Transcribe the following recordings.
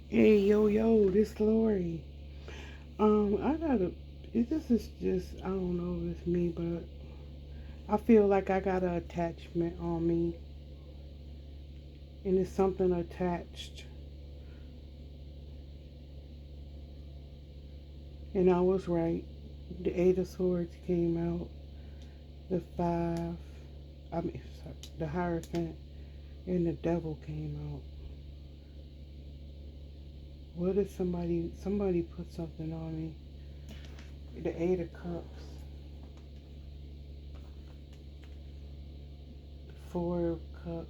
Hey, yo, yo, this Lori. I gotta. This is just, I don't know if it's me, but I feel like I got an attachment on me, and it's something attached. And I was right. The Eight of Swords came out. The Five, sorry, the Hierophant, and the Devil came out. What if somebody put something on me? The Eight of Cups, the Four of Cups,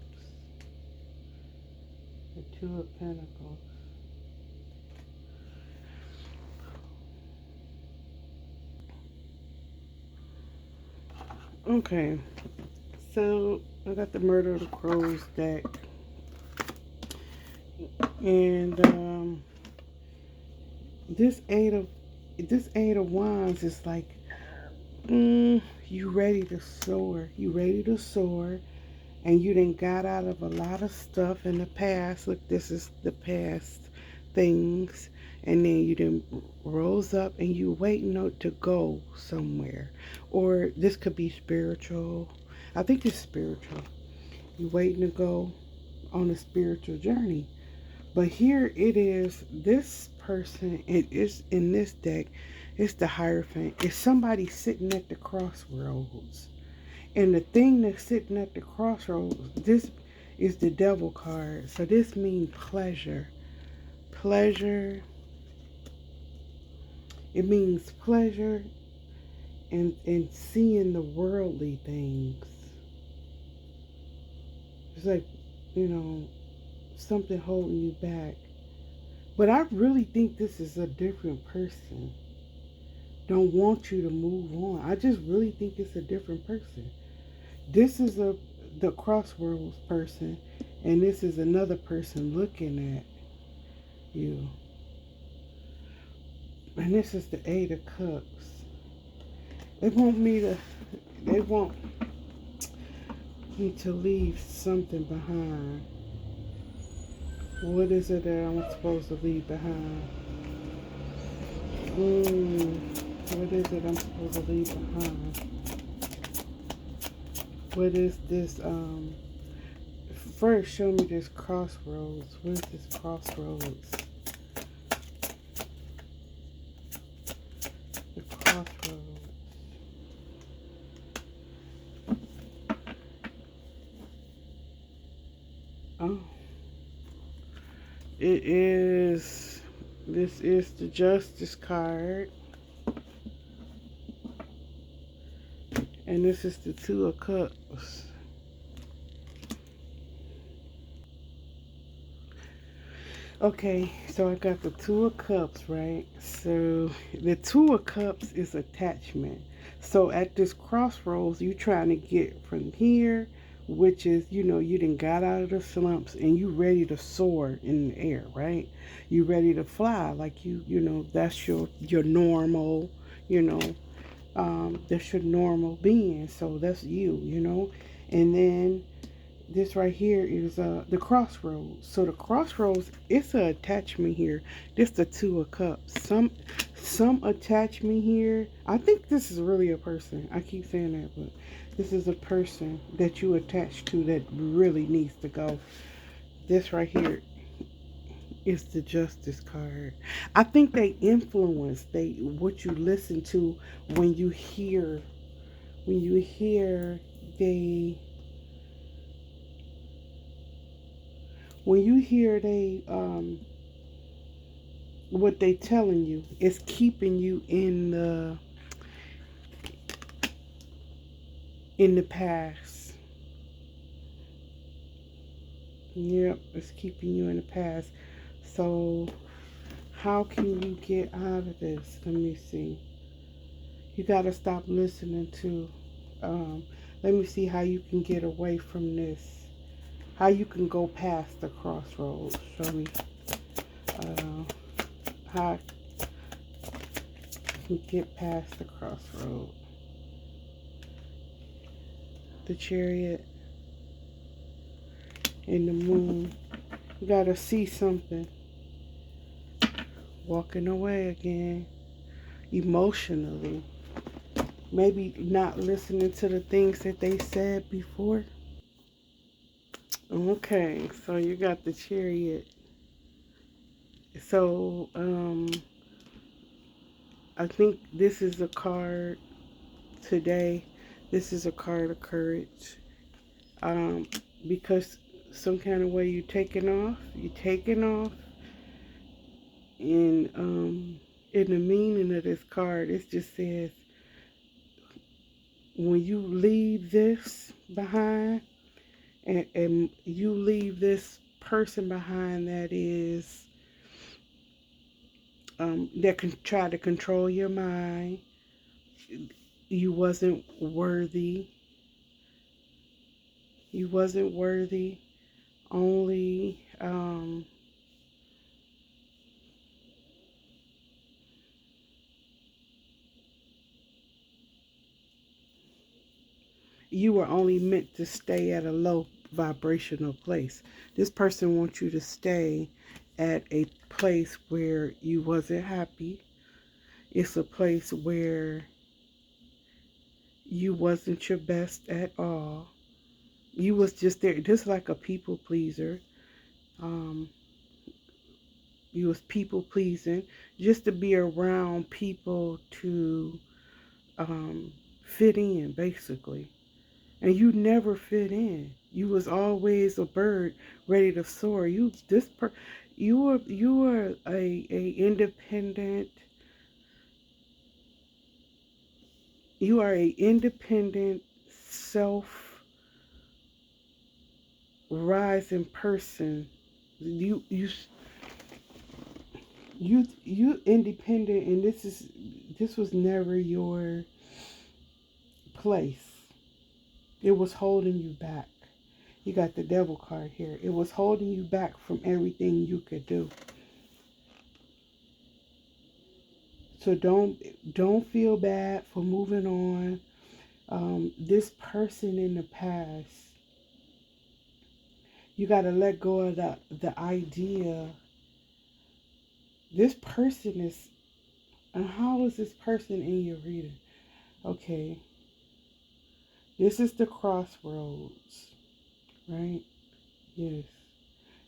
the Two of Pentacles. Okay, so I got the Murder of the Crows deck, and this eight of wands is like, you ready to soar. You ready to soar, and you done got out of a lot of stuff in the past. Look, this is the past things, and then you done rose up, and you waiting out to go somewhere, or this could be spiritual. I think it's spiritual. You waiting to go on a spiritual journey. But here it is, this person, it is in this deck, it's the Hierophant. It's somebody sitting at the crossroads. And the thing that's sitting at the crossroads, this is the Devil card. So this means pleasure. Pleasure. It means pleasure and seeing the worldly things. It's like, you know, something holding you back. But I really think this is a different person. Don't want you to move on. I just really think it's a different person. This is the crossroads person, and this is another person looking at you. And this is the Eight of Cups. They want me to they want me to leave something behind. What is it that I'm supposed to leave behind? What is it I'm supposed to leave behind? What is this? First, show me this crossroads. What is this crossroads? The crossroads. Oh, it is. This is the Justice card, and this is the Two of Cups. Okay, so I got the Two of Cups, right? So the Two of Cups is attachment. So at this crossroads, you trying to get from here, which is, you done got out of the slumps and you ready to soar in the air, right? You ready to fly, like that's your normal, you know, that's your normal being. So that's you. And then this right here is the crossroads. So the crossroads, it's a attachment here. This the Two of Cups. Some attachment here. I think this is really a person. I keep saying that, but this is a person that you attach to that really needs to go. This right here is the Justice card. I think they influence what you listen to when you hear when you hear they when you hear they what they telling you is keeping you in the past. Yep, it's keeping you in the past. So how can you get out of this? Let me see. You got to stop listening to um let me see how you can get away from this. How you can go past the crossroads. Show me uh, how you can get past the crossroad. The Chariot and the Moon. You gotta see something. walking away again emotionally. Maybe not listening to the things that they said before. Okay, so you got the Chariot. So, I think this is a card today. This is a card of courage. Um, because some kind of way you're taking off, and in the meaning of this card, it just says when you leave this behind, and you leave this person behind that is that can try to control your mind. You wasn't worthy. You wasn't worthy. Only you were only meant to stay at a low vibrational place. This person wants you to stay at a place where you wasn't happy. It's a place where you wasn't your best at all. You was just there, just like a people pleaser. Um, you was people pleasing just to be around people to um, fit in, basically. And you never fit in. You was always a bird ready to soar. You were a independent. You are a independent, self rising person. You independent, and this was never your place. It was holding you back. You got the devil card here. It was holding you back from everything you could do. So don't feel bad for moving on. This person in the past, you got to let go of the idea. This person is, and how is this person in your reading? Okay, this is the crossroads, right? Yes.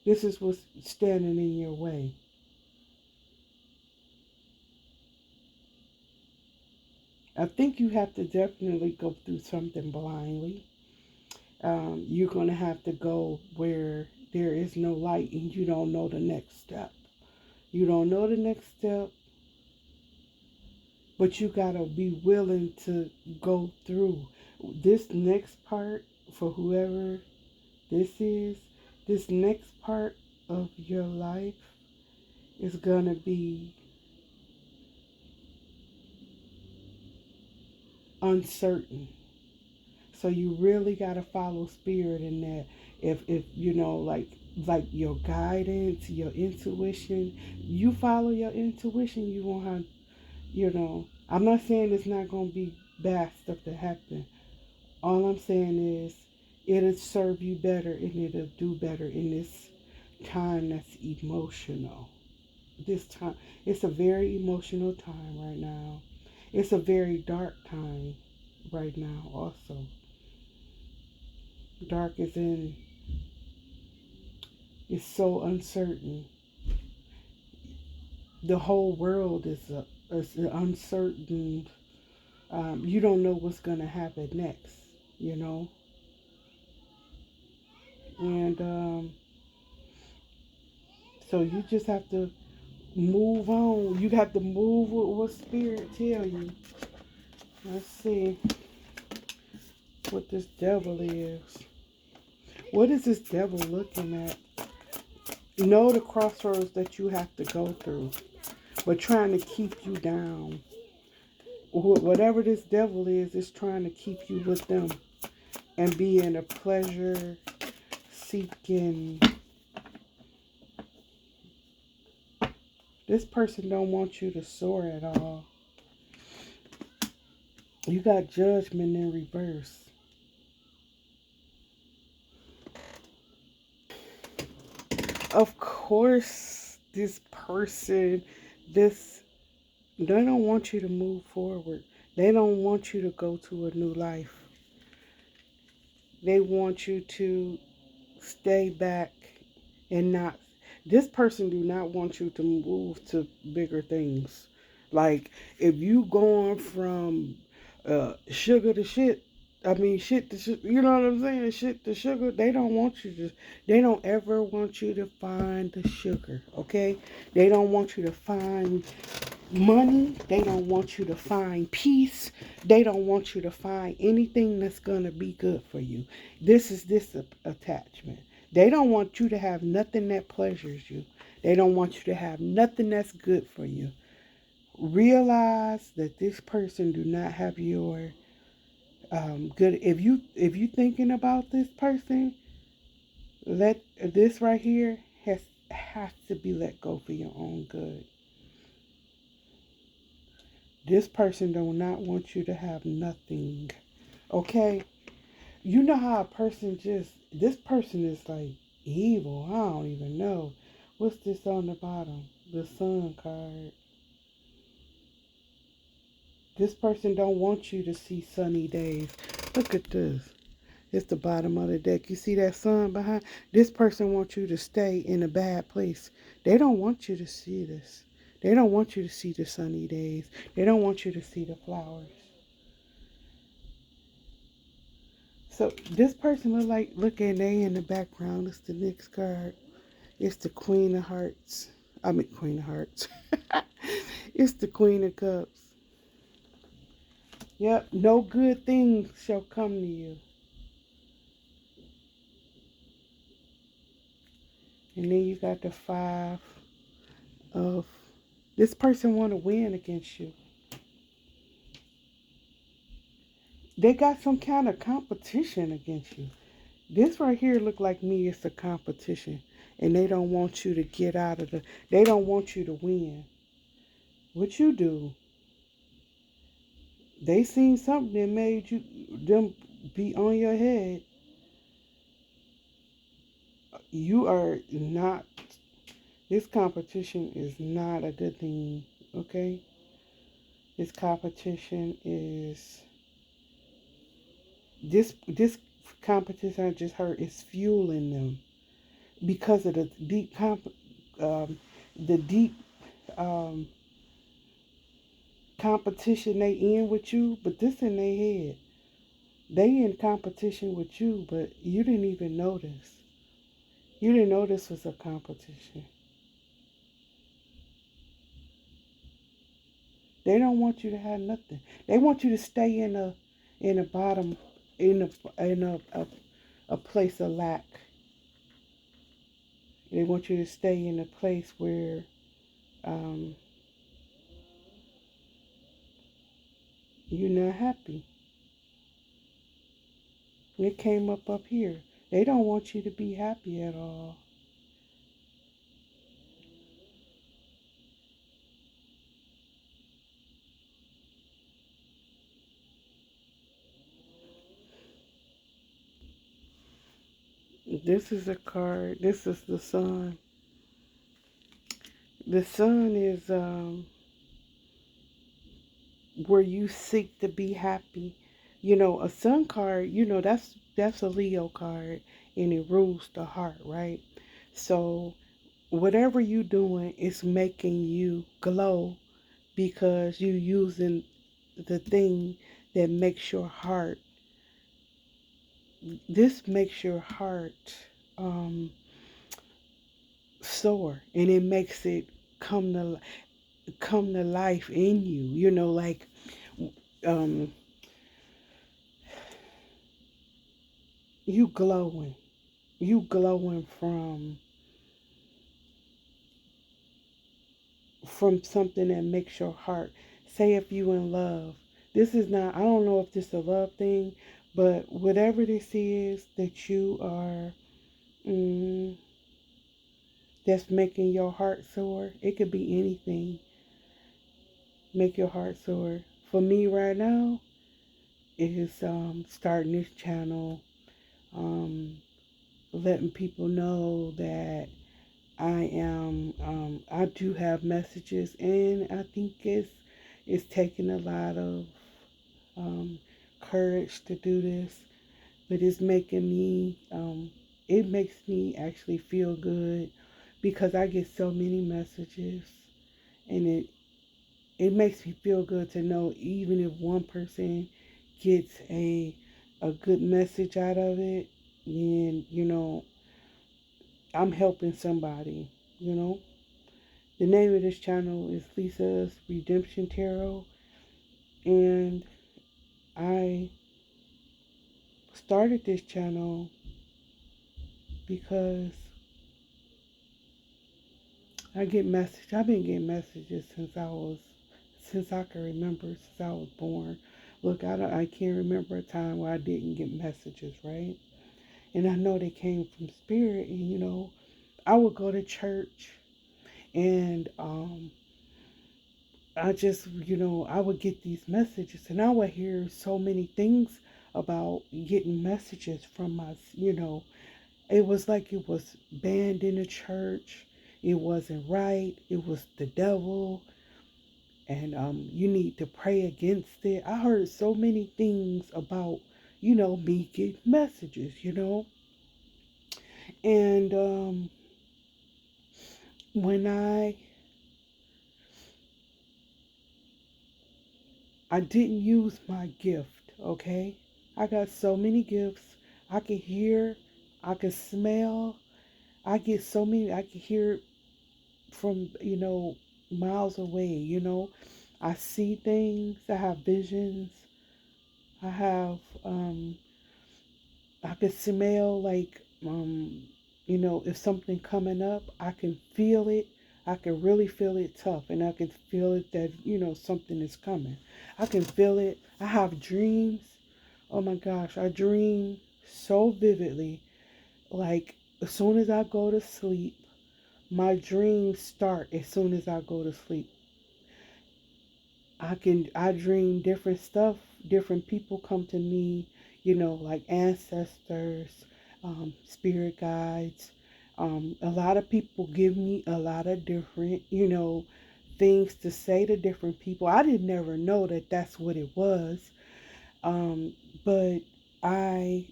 This is what's standing in your way. I think you have to definitely go through something blindly. You're going to have to go where there is no light and you don't know the next step. You don't know the next step, but you got to be willing to go through this next part for whoever this is. This next part of your life is going to be uncertain. So you really got to follow spirit in that. If you know, like your guidance, your intuition, you follow your intuition, you won't have, I'm not saying it's not going to be bad stuff to happen. All I'm saying is it'll serve you better and it'll do better in this time that's emotional. This time, it's a very emotional time right now. It's a very dark time right now also. Dark is in, it's so uncertain. The whole world is uncertain. You don't know what's going to happen next, you know? And so you just have to move on. You have to move with what spirit tell you. Let's see what this devil is. What is this devil looking at? Know the crossroads that you have to go through, but trying to keep you down. Whatever this devil is trying to keep you with them and be in a pleasure seeking. This person don't want you to soar at all. You got judgment in reverse. Of course, this person This, they don't want you to move forward. They don't want you to go to a new life. They want you to stay back and not, this person do not want you to move to bigger things. Like if you going from sugar to shit, I mean shit to shit, you know what I'm saying, shit to sugar, they don't want you to, they don't ever want you to find the sugar. Okay, they don't want you to find money. They don't want you to find peace. They don't want you to find anything that's going to be good for you. This is this attachment. They don't want you to have nothing that pleasures you. They don't want you to have nothing that's good for you. Realize that this person do not have your good. If you thinking about this person, let this right here has to be let go for your own good. This person do not want you to have nothing. Okay? You know how a person just, this person is like evil. I don't even know. What's this on the bottom? The sun card. This person don't want you to see sunny days. Look at this. It's the bottom of the deck. You see that sun behind? This person wants you to stay in a bad place. They don't want you to see this. They don't want you to see the sunny days. They don't want you to see the flowers. So this person look like, look at they in the background. It's the next card. It's the Queen of Hearts. I mean Queen of Hearts. It's the Queen of Cups. Yep, no good thing shall come to you. And then you got the Five of, this person want to win against you. They got some kind of competition against you. This right here look like me, it's a competition. And they don't want you to get out of the, they don't want you to win. What you do, they seen something that made you them be on your head. You are not, this competition is not a good thing, okay? This competition is, this competition I just heard is fueling them because of the deep um, the deep um, competition they in with you, but this in their head. They in competition with you, but you didn't even notice. You didn't know this was a competition. They don't want you to have nothing. They want you to stay in a bottom, in a place of lack. They want you to stay in a place where um, you're not happy. It came up here. They don't want you to be happy at all. This is a card. This is the sun. The sun is where you seek to be happy. You know, a sun card, you know, that's a Leo card and it rules the heart, right? So whatever you doing is making you glow because you using the thing that makes your heart, this makes your heart um soar, and it makes it come to come to life in you, you know, like um you glowing, you glowing from something that makes your heart, say if you in love, this is not, I don't know if this is a love thing, but whatever this is that you are mm, that's making your heart soar, it could be anything, make your heart soar. For me right now is starting this channel, um letting people know that I do have messages, and I think it's taking a lot of um, courage to do this, but it's making me, it makes me actually feel good because I get so many messages, and it makes me feel good to know even if one person gets a good message out of it, then I'm helping somebody. You know, the name of this channel is Lisa's Redemption Tarot, and I started this channel because I've been getting messages since I can remember, since I was born. Look, I can't remember a time where I didn't get messages, right? And I know they came from spirit, and I would go to church, and I just, I would get these messages, and I would hear so many things about getting messages from it was like it was banned in the church. It wasn't right. It was the devil, and you need to pray against it. I heard so many things about, me getting messages, and when I didn't use my gift, okay? I got so many gifts. I could hear, I could smell. I could hear from, miles away, I see things, I have visions. I have I could smell like if something coming up, I can feel it. I can really feel it tough, and I can feel it that something is coming. I can feel it. I have dreams. Oh my gosh, I dream so vividly. Like as soon as I go to sleep, my dreams start as soon as I go to sleep. I dream different stuff, different people come to me, like ancestors, spirit guides. A lot of people give me a lot of different, things to say to different people. I didn't never know that that's what it was. Um, but I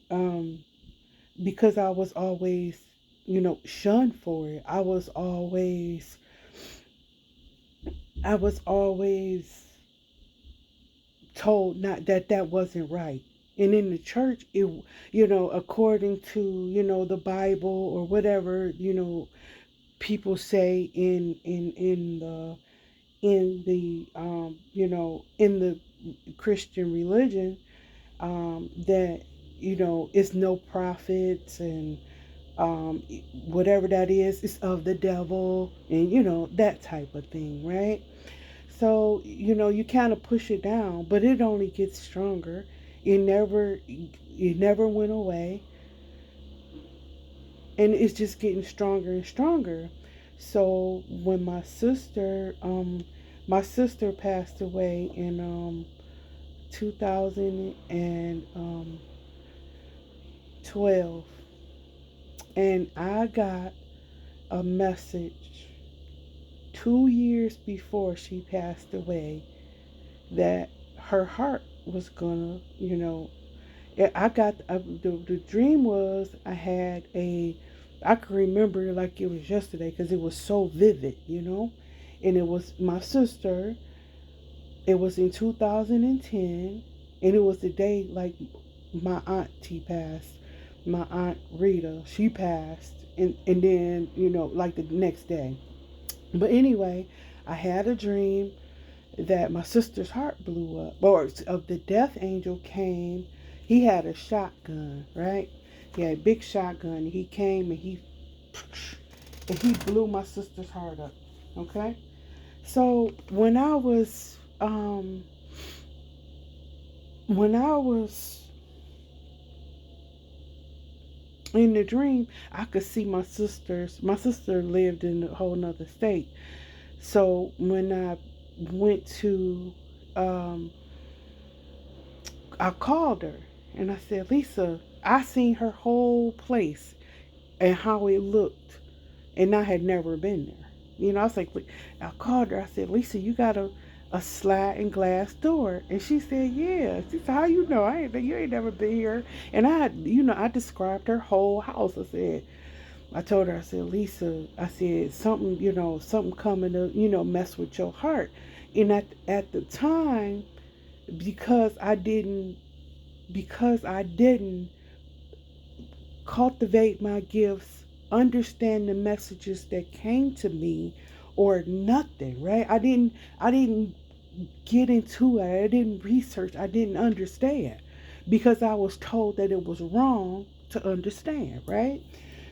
because I was always, shunned for it. I was always told not that that wasn't right. And in the church, it, according to, the Bible or whatever, people say in the Christian religion, that, it's no prophets, and whatever that is of the devil, and, that type of thing, right? So, you kind of push it down, but it only gets stronger. It never went away, and it's just getting stronger and stronger. So when my sister passed away in 2012, and I got a message 2 years before she passed away that her heart was gonna, I got the dream was I can remember it like it was yesterday because it was so vivid, and it was my sister. It was in 2010, and it was the day like my auntie passed. My aunt Rita, she passed, and then like the next day. But anyway, I had a dream that my sister's heart blew up, or of the death angel came. He had a shotgun, right? He had a big shotgun. He came and he blew my sister's heart up. Okay, so when I was in the dream, I could see my sisters. My sister lived in a whole nother state. So when I went to um, I called her and I said, Lisa, I seen her whole place and how it looked. and I had never been there. I was like, I called her. I said, Lisa, you got a sliding glass door, and she said, yeah. She said, how you know? I ain't You ain't never been here. And I described her whole house. I told her, I said, Lisa, I said, something, something coming to, mess with your heart. And at the time, because I didn't, because I didn't cultivate my gifts, understand the messages that came to me, or nothing, right? I didn't get into it. I didn't research. I didn't understand because I was told that it was wrong to understand, right?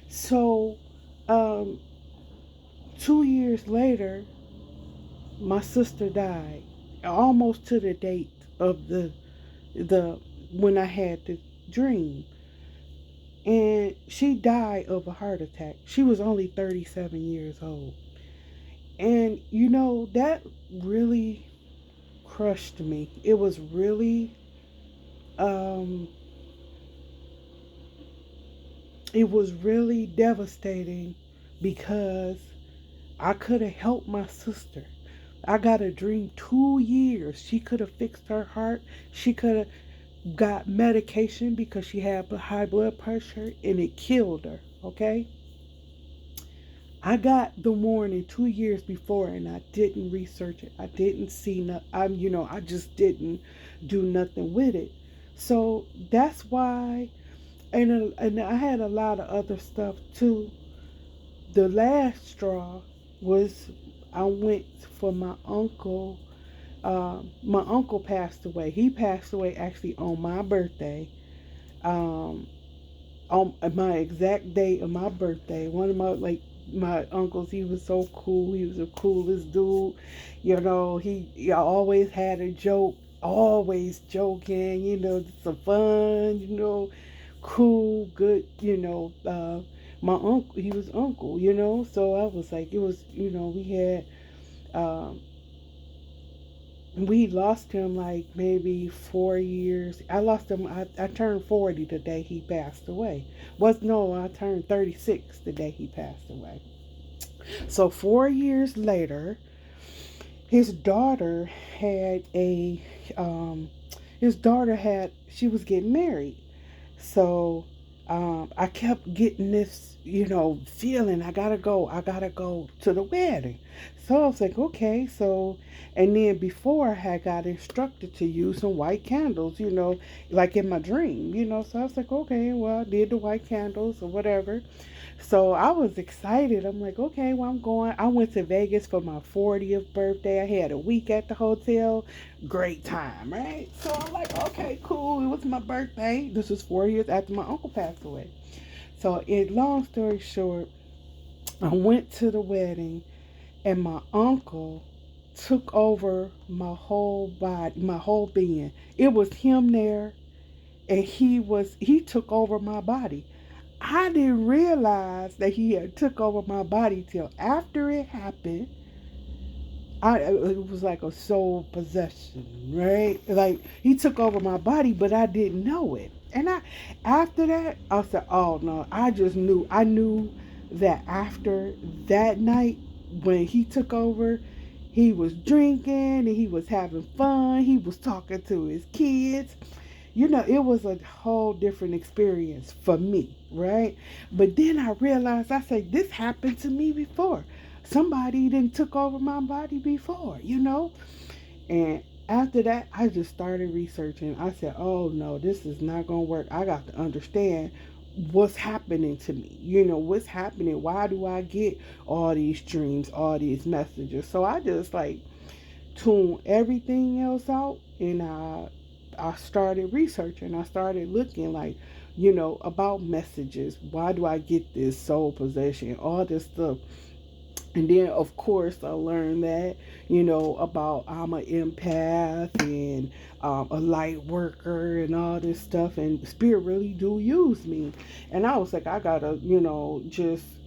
So, um, 2 years later, my sister died, almost to the date of the when I had the dream, and she died of a heart attack. She was only 37 years old, and that really crushed me. Um, it was really devastating because I could have helped my sister. I got a dream 2 years. She could have fixed her heart. She could have got medication because she had high blood pressure and it killed her. Okay? I got the warning 2 years before and I didn't research it. I didn't see I just didn't do nothing with it. So that's why, and I had a lot of other stuff too. The last straw was I went for my uncle. My uncle passed away. He passed away actually on my birthday. Um, on my exact day of my birthday. One of my uncles, he was so cool. He was the coolest dude. He always had a joke, always joking. Some fun. Cool, good. My uncle, he was uncle. So I was like, it was. We had. Um, we lost him like maybe 4 years. I lost him. I turned 40 the day he passed away. Was no, I turned 36 the day he passed away. So 4 years later, his daughter had a his daughter had she was getting married. So I kept getting this, feeling I gotta go to the wedding. So I was like, okay, so, and then before I had got instructed to use some white candles, like in my dream, So I was like, okay, well, I did the white candles or whatever. So I was excited. I'm like, okay, well, I'm going. I went to Vegas for my 40th birthday. I had a week at the hotel. Great time, right? So I'm like, okay, cool. It was my birthday. This was 4 years after my uncle passed away. So, long story short, I went to the wedding, and my uncle took over my whole body, my whole being. It was him there, and he took over my body. I didn't realize that he had took over my body till after it happened. It was like a soul possession, right? Like he took over my body, but I didn't know it. And after that, I said, "Oh no!" I just knew. I knew that after that night when he took over, he was drinking and he was having fun. He was talking to his kids. It was a whole different experience for me, right? But then I realized, I said, this happened to me before. Somebody didn't took over my body before. And after that, I just started researching. I said, oh no, this is not going to work. I got to understand what's happening to me. What's happening? Why do I get all these dreams, all these messages? So I just like tune everything else out, and I started researching. I started looking like, about messages. Why do I get this soul possession? All this stuff. And then, of course, I learned that, about I'm an empath and a light worker and all this stuff. And spirit really do use me. And I was like, I gotta,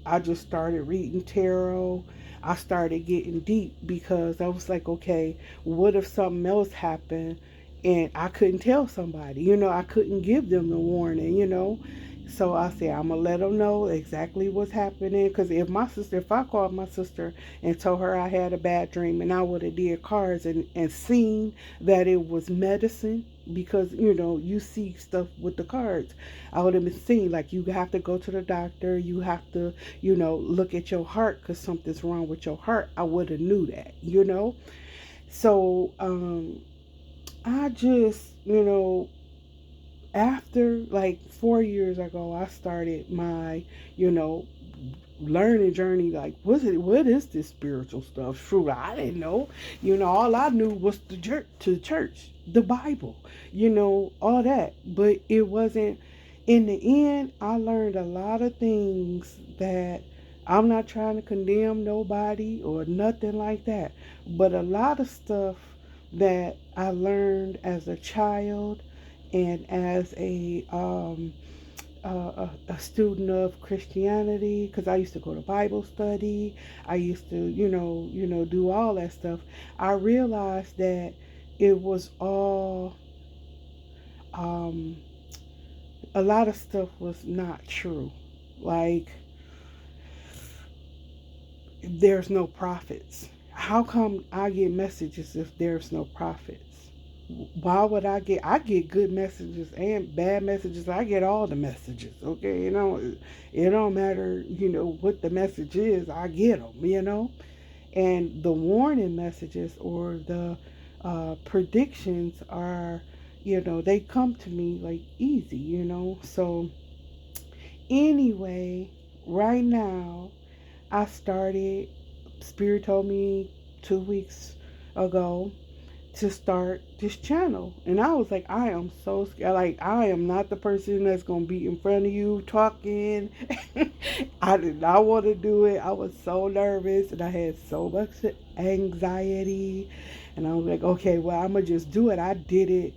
I just started reading tarot. I started getting deep because I was like, okay, what if something else happened and I couldn't tell somebody? I couldn't give them the warning. So I said, I'm going to let them know exactly what's happening. Because if I called my sister and told her I had a bad dream and I would have did cards and seen that it was medicine, because, you see stuff with the cards, I would have been seeing, like, you have to go to the doctor, you have to, look at your heart because something's wrong with your heart. I would have knew that. So, I just, after like 4 years ago, I started my, you know, learning journey. Like, what is this spiritual stuff? True, I didn't know. All I knew was the church, the Bible, all that. But it wasn't. In the end, I learned a lot of things that I'm not trying to condemn nobody or nothing like that. But a lot of stuff that I learned as a child and as a student of Christianity, because I used to go to Bible study. I used to, do all that stuff. I realized that it was all, um, a lot of stuff was not true. Like, there's no prophets. How come I get messages if there's no prophets? Why would I get good messages and bad messages? I get all the messages. Okay, it don't matter, what the message is. I get them. And the warning messages or the predictions are, they come to me like easy. So anyway, right now I started, Spirit told me 2 weeks ago to start this channel. And I was like, I am so scared. Like, I am not the person that's going to be in front of you talking. I did not want to do it. I was so nervous and I had so much anxiety. And I was like, okay, well, I'm going to just do it. I did it.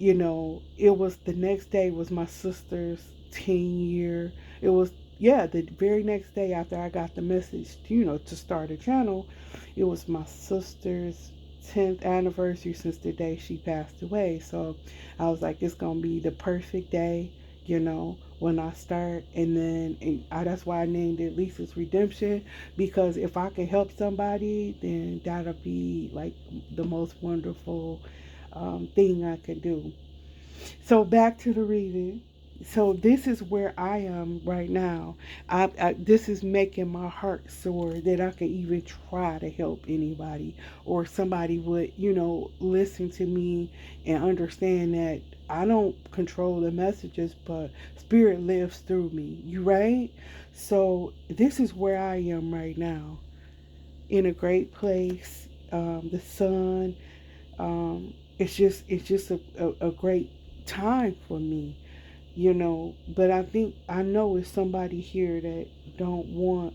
It was the next day was my sister's 10 year. It was, yeah, the very next day after I got the message, to start a channel, it was my sister's 10th anniversary since the day she passed away. So I was like, it's going to be the perfect day, when I start. And then that's why I named it Lisa's Redemption, because if I can help somebody, then that'll be like the most wonderful thing I could do. So back to the reading. So this is where I am right now. This is making my heart sore that I can even try to help anybody, or somebody would, listen to me and understand that I don't control the messages, but Spirit lives through me. You right? So this is where I am right now, in a great place. The sun. It's just a great time for me, but I know it's somebody here that don't want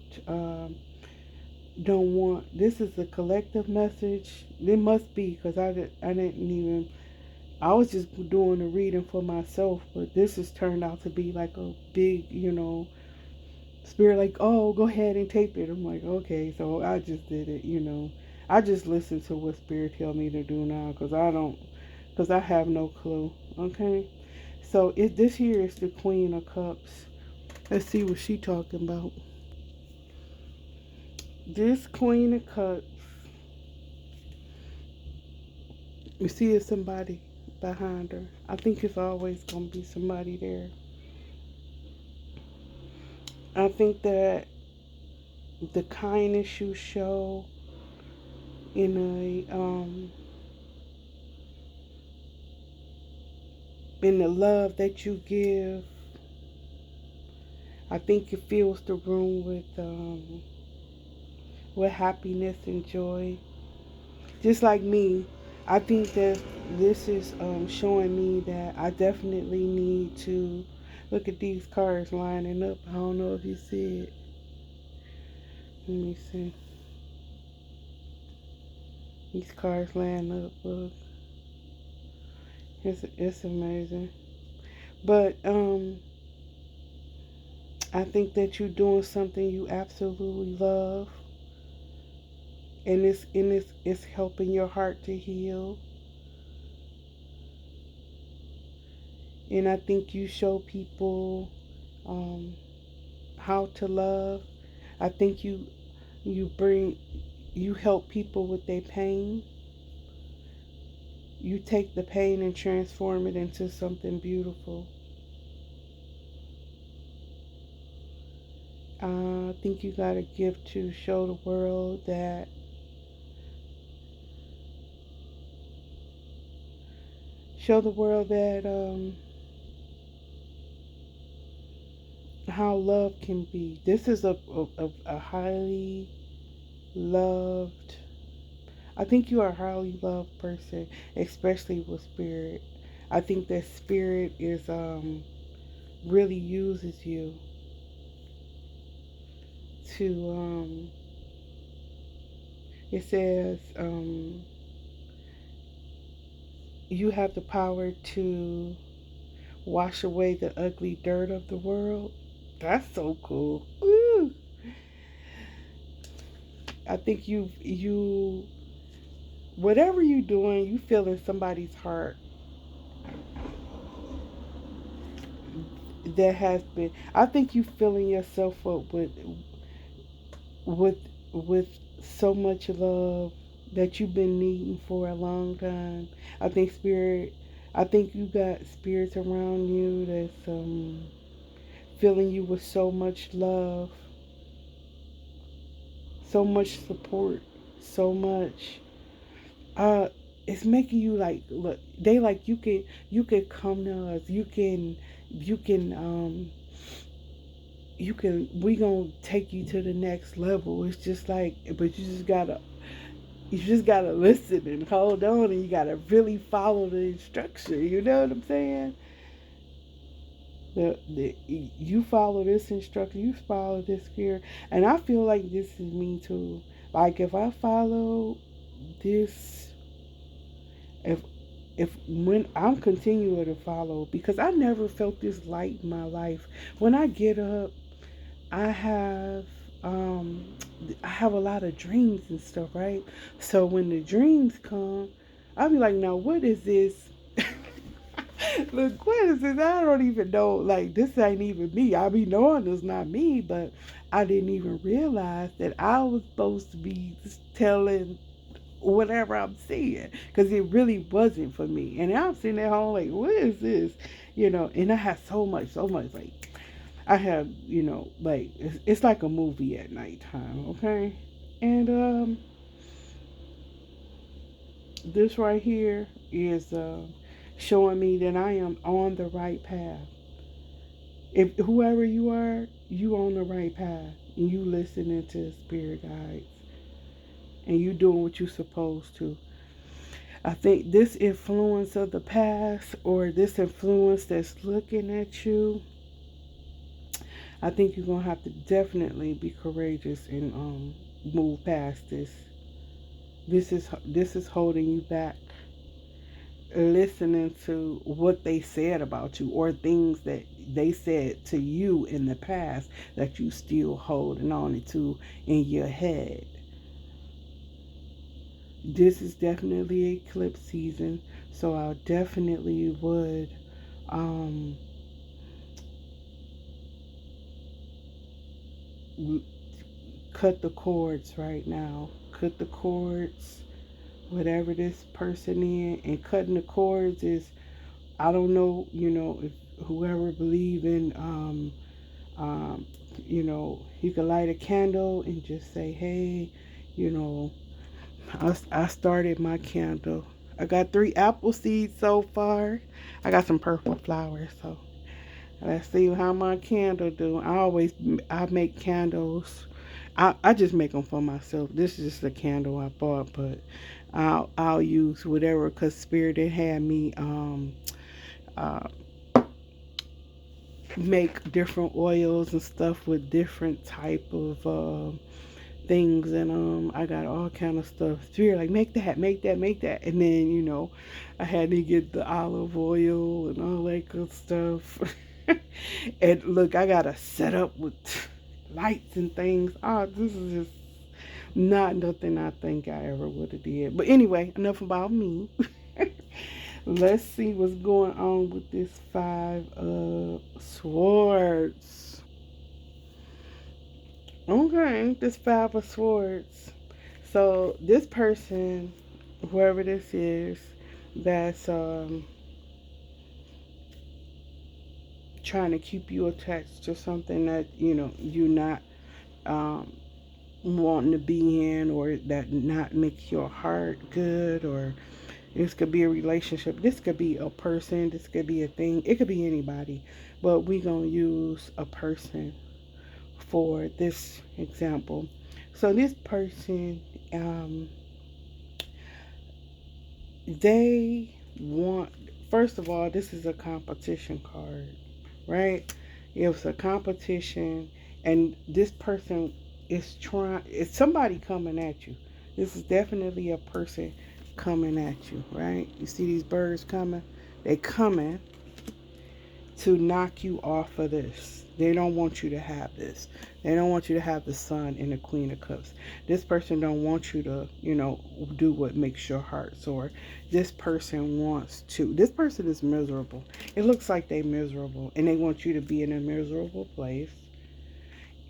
don't want this is a collective message. It must be, because I didn't even, I was just doing the reading for myself, but this has turned out to be like a big, Spirit, like, oh, go ahead and tape it. I'm like, okay, so I just did it. I just listen to what Spirit tell me to do now, because I have no clue. Okay, so this here is the Queen of Cups. Let's see what she talking about. This Queen of Cups, you see, it's somebody behind her. I think it's always gonna be somebody there. I think that the kindness you show in the love that you give, I think it fills the room with happiness and joy. Just like me, I think that this is showing me that I definitely need to look at these cards lining up. I don't know if you see it. Let me see. These cards line up. Look, it's amazing. But I think that you're doing something you absolutely love, and it's helping your heart to heal. And I think you show people um, how to love. I think you bring you help people with their pain. You take the pain and transform it into something beautiful. I think you got a gift to show the world that how love can be. This is a highly loved. I think you are a highly loved person, especially with spirit. I think that spirit is really uses you to it says you have the power to wash away the ugly dirt of the world. That's so cool. Woo. I think you whatever you doing, you feel in somebody's heart that has been. I think you filling yourself up with with so much love that you've been needing for a long time. I think spirit. I think you got spirits around you that's filling you with so much love, so much support, so much. Uh, it's making you like look. They like you can come to us. You can we gonna take you to the next level. It's just like, but you just gotta listen and hold on, and you gotta really follow the instruction. You know what I'm saying? You follow this instruction, you follow this fear, and I feel like this is me too. Like if I follow this, if if when I'm continuing to follow, because I never felt this light in my life. When I get up, I have um I have a lot of dreams and stuff, right? So when the dreams come, I'll be like, now what is this? Look, what is this? I don't even know. Like, this ain't even me. I be knowing it's not me, but I didn't even realize that I was supposed to be telling whatever I'm seeing, because it really wasn't for me. And I'm sitting at home like, what is this? And I have so much. Like, I have, like, it's like a movie at nighttime, okay? And this right here is showing me that I am on the right path. If whoever you are, you on the right path, and you listening to spirit guides, and you doing what you supposed to. I think this influence of the past, or this influence that's looking at you, I think you're gonna have to definitely be courageous and move past this. This is holding you back. Listening to what they said about you, or things that they said to you in the past that you still holding on to in your head. This is definitely eclipse season, so I definitely would um, cut the cords right now. Cut the cords, whatever this person is. And cutting the cords is, I don't know, if whoever believe in, um, you can light a candle and just say, hey, you know, I started my candle. I got 3 apple seeds so far. I got some purple flowers, so let's see how my candle do. I make candles. I just make them for myself. This is just a candle I bought, but I'll use whatever, cause Spirit had me uh, make different oils and stuff with different type of things, and I got all kind of stuff. Spirit like, make that, and then I had to get the olive oil and all that good stuff. And look, I got a setup with lights and things. Oh, this is just not nothing I think I ever would have did. But anyway, enough about me. Let's see what's going on with this Five of Swords. Okay, this Five of Swords. So this person, whoever this is, that's trying to keep you attached to something that you're not um, wanting to be in, or that not makes your heart good, or this could be a relationship, this could be a person, this could be a thing, it could be anybody, but we gonna use a person for this example. So this person, they want, first of all, this is a competition card, right? It's a competition, and this person is trying, it's somebody coming at you. This is definitely a person coming at you, right? You see these birds coming? They coming to knock you off of this. They don't want you to have this. They don't want you to have the Sun and the Queen of Cups. This person don't want you to, do what makes your heart soar. This person wants to. This person is miserable. It looks like they miserable, and they want you to be in a miserable place.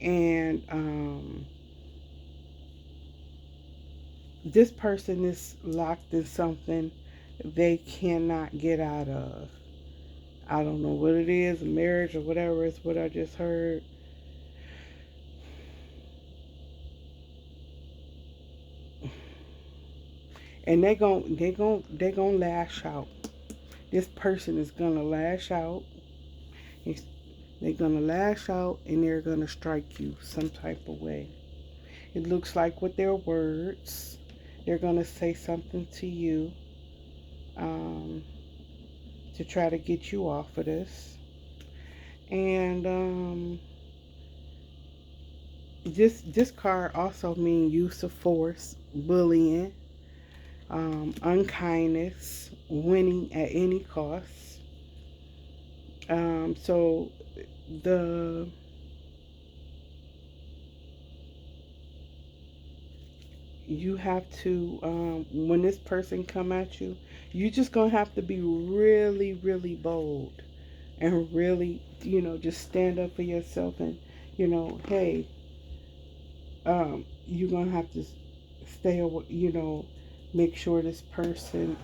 And this person is locked in something they cannot get out of. I don't know what it is, marriage or whatever is what I just heard. And they gon' lash out. This person is gonna lash out. They're gonna lash out, and they're gonna strike you some type of way. It looks like with their words, they're gonna say something to you um, to try to get you off of this. And this card also means use of force, bullying, unkindness, winning at any cost. So the you have to when this person come at you, you just gonna have to be really, really bold, and really, just stand up for yourself, and hey, you're gonna have to stay away, make sure this person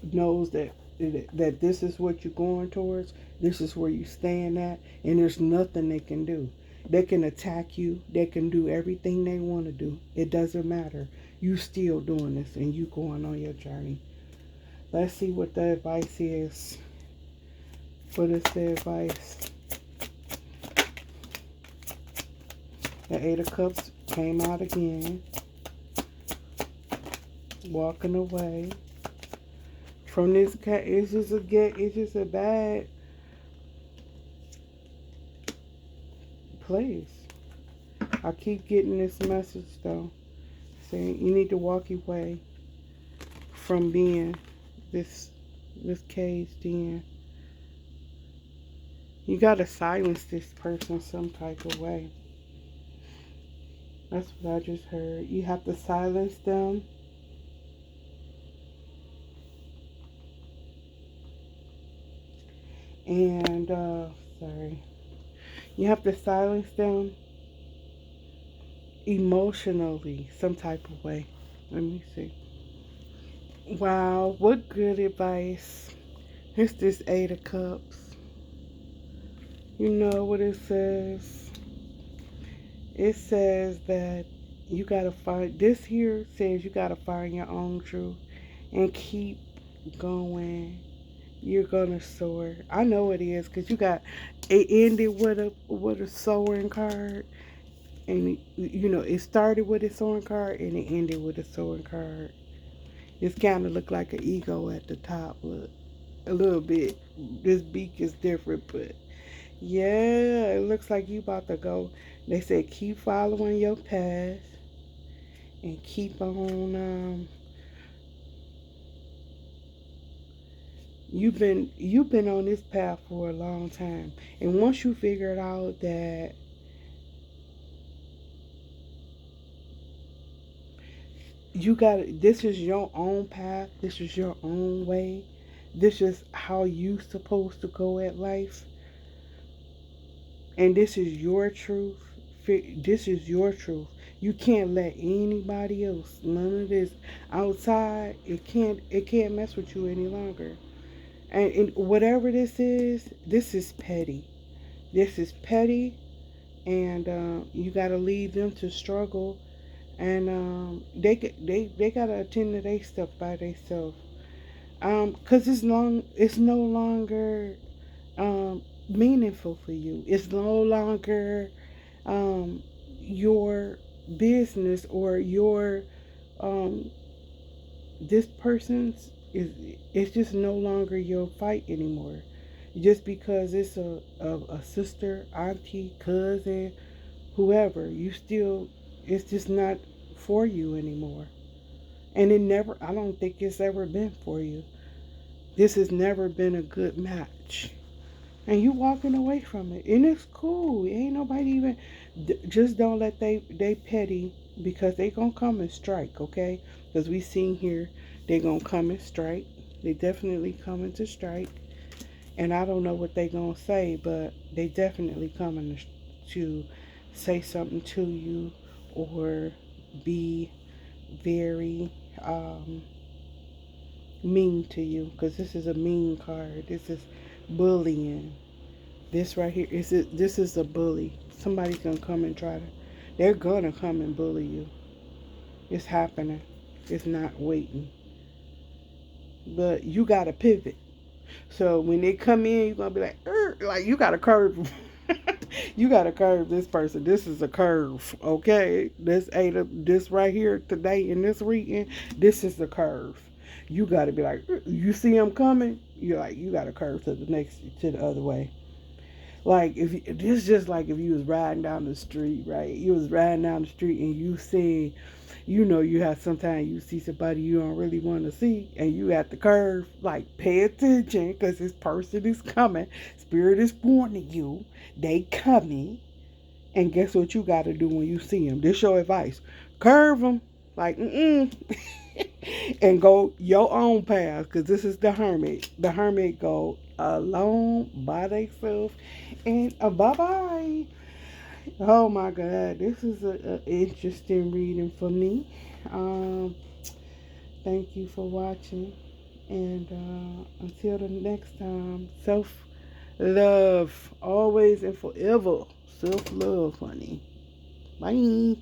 knows that this is what you're going towards, this is where you stand at, and there's nothing they can do. They can attack you, they can do everything they want to do. It doesn't matter. You still doing this, and you going on your journey. Let's see what the advice is. What is the advice? The Eight of Cups came out again. Walking away from this cat. It's just a bad place. I keep getting this message though, saying you need to walk away from being this caged in. You gotta silence this person some type of way. That's what I just heard. You have to silence them. And sorry. You have to silence them emotionally some type of way. Let me see. Wow, what good advice. It's this Eight of Cups. You know what it says? It says that you gotta find, this here says you gotta find your own truth and keep going. You're gonna soar. I know it is, because you got, it ended with a soaring card, and it started with a soaring card and it ended with a soaring card. It's kind of look like an ego at the top. Look, a little bit. This beak is different, but yeah, it looks like you about to go. They said keep following your path and keep on. You've been on this path for a long time, and once you figured out you got this is your own path. This is your own way. This is how you supposed to go at life. And this is your truth. This is your truth. You can't let anybody else, none of this outside, it can't mess with you any longer. And whatever this is petty. This is petty, and you got to leave them to struggle, and they gotta attend to their stuff by themselves. Cause it's no longer meaningful for you. It's no longer your business, or your um, this person's is it's just no longer your fight anymore. Just because it's a sister, auntie, cousin, whoever, you still, it's just not for you anymore. And I don't think it's ever been for you. This has never been a good match. And you walking away from it. And it's cool. Ain't nobody even, just don't let they petty, because they gonna come and strike, okay? Because we seen here, they gonna come and strike. They definitely coming to strike. And I don't know what they gonna say, but they definitely coming to say something to you, or be very mean to you, because this is a mean card. This is bullying. This right here is it. This is a bully. Somebody's gonna come and try to. They're gonna come and bully you. It's happening. It's not waiting. But you gotta pivot. So when they come in, you're gonna be like you gotta curve. You gotta curve this person. This is a curve, okay? This right here today in this reading. This is the curve. You gotta be like, you see them coming. You're like, you gotta curve to the other way. Like if this just like if you was riding down the street, right? You was riding down the street and you see, you have sometimes you see somebody you don't really want to see, and you at the curve. Like, pay attention, because this person is coming. Spirit is warning you. They coming, and guess what you got to do when you see them? This your advice. Curve them, like and go your own path, because this is the hermit. The hermit go alone by themselves, and bye bye. Oh my God, this is a interesting reading for me. Um, Thank you for watching, and until the next time, self love always and forever. Self love, honey. Bye.